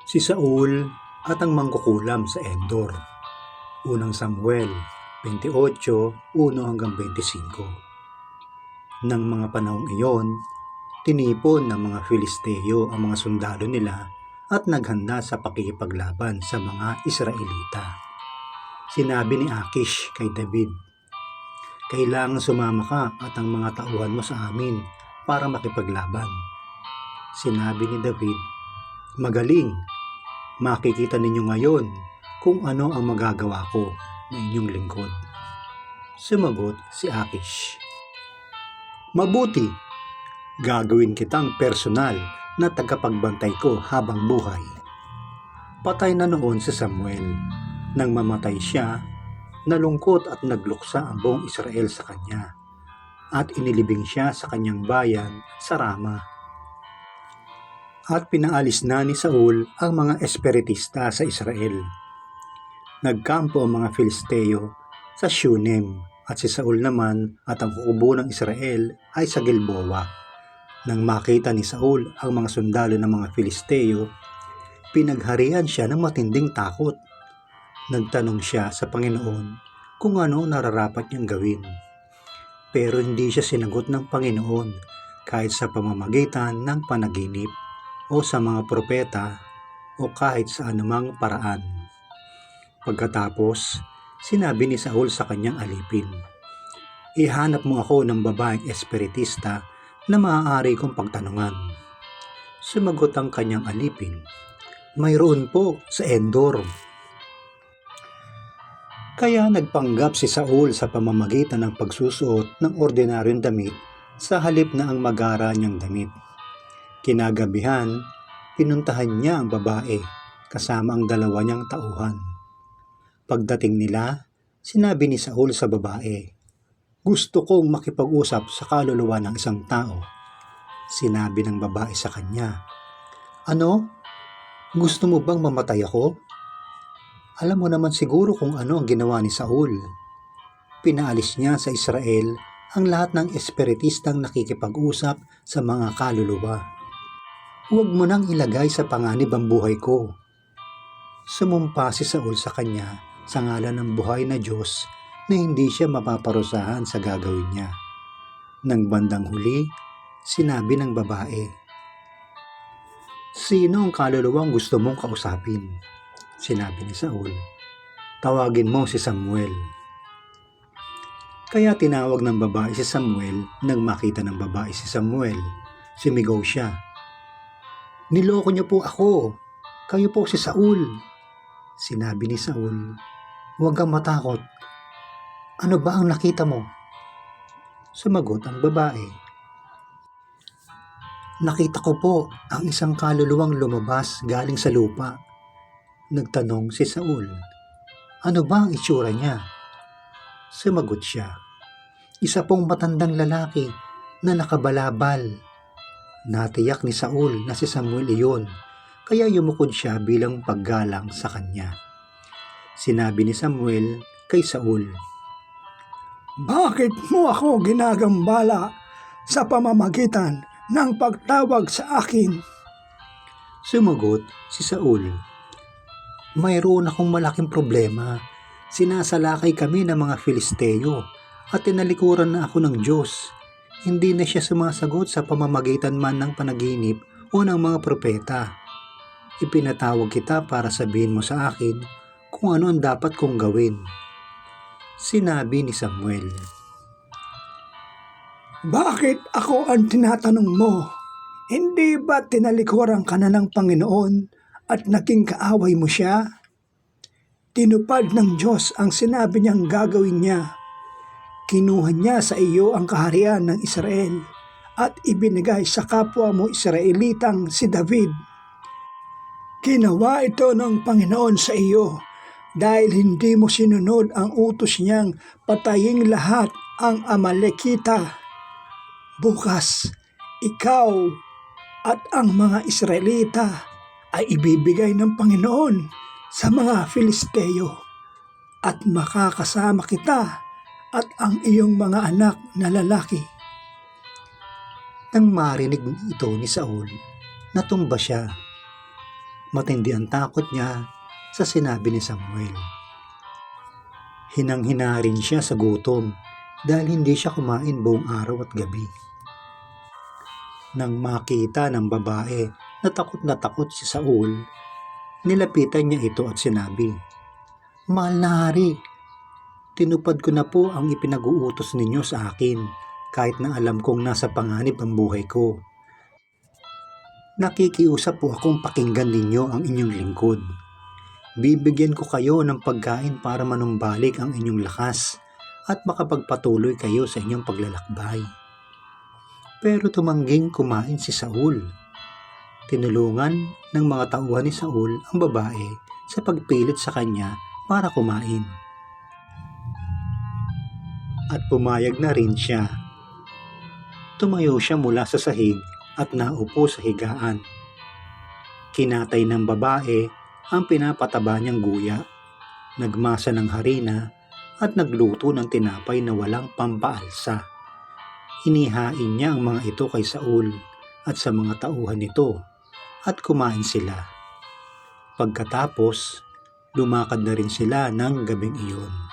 Si Saul at ang mangkukulam sa Endor. Unang Samuel 28:1-25. Nang mga panahong iyon, tinipon ng mga Filisteo ang mga sundalo nila at naghanda sa pakikipaglaban sa mga Israelita. Sinabi ni Akish kay David, "Kailangan sumama ka at ang mga tauhan mo sa amin para makipaglaban." Sinabi ni David, "Magaling, makikita ninyo ngayon kung ano ang magagawa ko na inyong lingkod." Sumagot si Akish, "Mabuti, gagawin kitang personal na tagapagbantay ko habang buhay." Patay na noon si Samuel. Nang mamatay siya, nalungkot at nagluksa ang buong Israel sa kanya, at inilibing siya sa kanyang bayan sa Rama. At pinaalis na ni Saul ang mga espiritista sa Israel. Nagkampo ang mga Filisteo sa Shunem, at si Saul naman at ang kukubo ng Israel ay sa Gilboa. Nang makita ni Saul ang mga sundalo ng mga Filisteo, pinagharian siya ng matinding takot. Nagtanong siya sa Panginoon kung ano nararapat niyang gawin. Pero hindi siya sinagot ng Panginoon kahit sa pamamagitan ng panaginip o sa mga propeta o kahit sa anumang paraan. Pagkatapos, sinabi ni Saul sa kanyang alipin, "Ihanap mo ako ng babaeng espiritista na maaari kong pagtanungan." Sumagot ang kanyang alipin, "Mayroon po sa Endor." Kaya nagpanggap si Saul sa pamamagitan ng pagsusuot ng ordinaryong damit sa halip na ang magara niyang damit. Kinagabihan, pinuntahan niya ang babae kasama ang dalawa niyang tauhan. Pagdating nila, sinabi ni Saul sa babae, "Gusto kong makipag-usap sa kaluluwa ng isang tao." Sinabi ng babae sa kanya, "Ano? Gusto mo bang mamatay ako? Alam mo naman siguro kung ano ang ginawa ni Saul. Pinaalis niya sa Israel ang lahat ng espiritistang nakikipag-usap sa mga kaluluwa. Huwag mo nang ilagay sa panganib ang buhay ko." Sumumpa si Saul sa kanya sa ngalan ng buhay na Diyos na hindi siya mapaparusahan sa gagawin niya. Nang bandang huli, sinabi ng babae, "Sino ang kaluluwang gusto mong kausapin?" Sinabi ni Saul, "Tawagin mo si Samuel." Kaya tinawag ng babae si Samuel. Nang makita ng babae si Samuel, sumigaw siya, "Niloko niyo po ako. Kayo po si Saul." Sinabi ni Saul, "Huwag kang matakot. Ano ba ang nakita mo?" Sumagot ang babae, "Nakita ko po ang isang kaluluwang lumabas galing sa lupa." Nagtanong si Saul, "Ano ba ang itsura niya?" Sumagot siya, "Isa pong matandang lalaki na nakabalabal." Natiyak ni Saul na si Samuel iyon, kaya yumukod siya bilang paggalang sa kanya. Sinabi ni Samuel kay Saul, "Bakit mo ako ginagambala sa pamamagitan ng pagtawag sa akin?" Sumagot si Saul, "Mayroon akong malaking problema. Sinasalakay kami ng mga Filisteo at tinalikuran na ako ng Diyos. Hindi na siya sumasagot sa pamamagitan man ng panaginip o ng mga propeta. Ipinatawag kita para sabihin mo sa akin kung ano ang dapat kong gawin." Sinabi ni Samuel, "Bakit ako ang tinatanong mo? Hindi ba tinalikuran ka na ng Panginoon at naging kaaway mo siya? Tinupad ng Diyos ang sinabi niyang gagawin niya. Kinuha niya sa iyo ang kaharian ng Israel at ibinigay sa kapwa mo Israelitang si David. Ginawa ito ng Panginoon sa iyo dahil hindi mo sinunod ang utos niyang patayin lahat ang Amalekita. Bukas, ikaw at ang mga Israelita ay ibibigay ng Panginoon sa mga Filisteo at makakasama kita at ang iyong mga anak na lalaki." Nang marinig ito ni Saul, natumba siya. Matindi ang takot niya sa sinabi ni Samuel. Hinang-hina rin siya sa gutom dahil hindi siya kumain buong araw at gabi. Nang makita ng babae na takot si Saul, nilapitan niya ito at sinabi, "Mahal na hari, tinupad ko na po ang ipinag-uutos ninyo sa akin kahit na alam kong nasa panganib ang buhay ko. Nakikiusap po akong pakinggan ninyo ang inyong lingkod. Bibigyan ko kayo ng pagkain para manumbalik ang inyong lakas at makapagpatuloy kayo sa inyong paglalakbay." Pero tumangging kumain si Saul. Tinulungan ng mga tauhan ni Saul ang babae sa pagpilit sa kanya para kumain. At pumayag na rin siya. Tumayo siya mula sa sahig at naupo sa higaan. Kinatay ng babae ang pinapataba niyang guya, nagmasa ng harina at nagluto ng tinapay na walang pampaalsa. Inihain niya ang mga ito kay Saul at sa mga tauhan nito at kumain sila. Pagkatapos, lumakad na rin sila ng gabing iyon.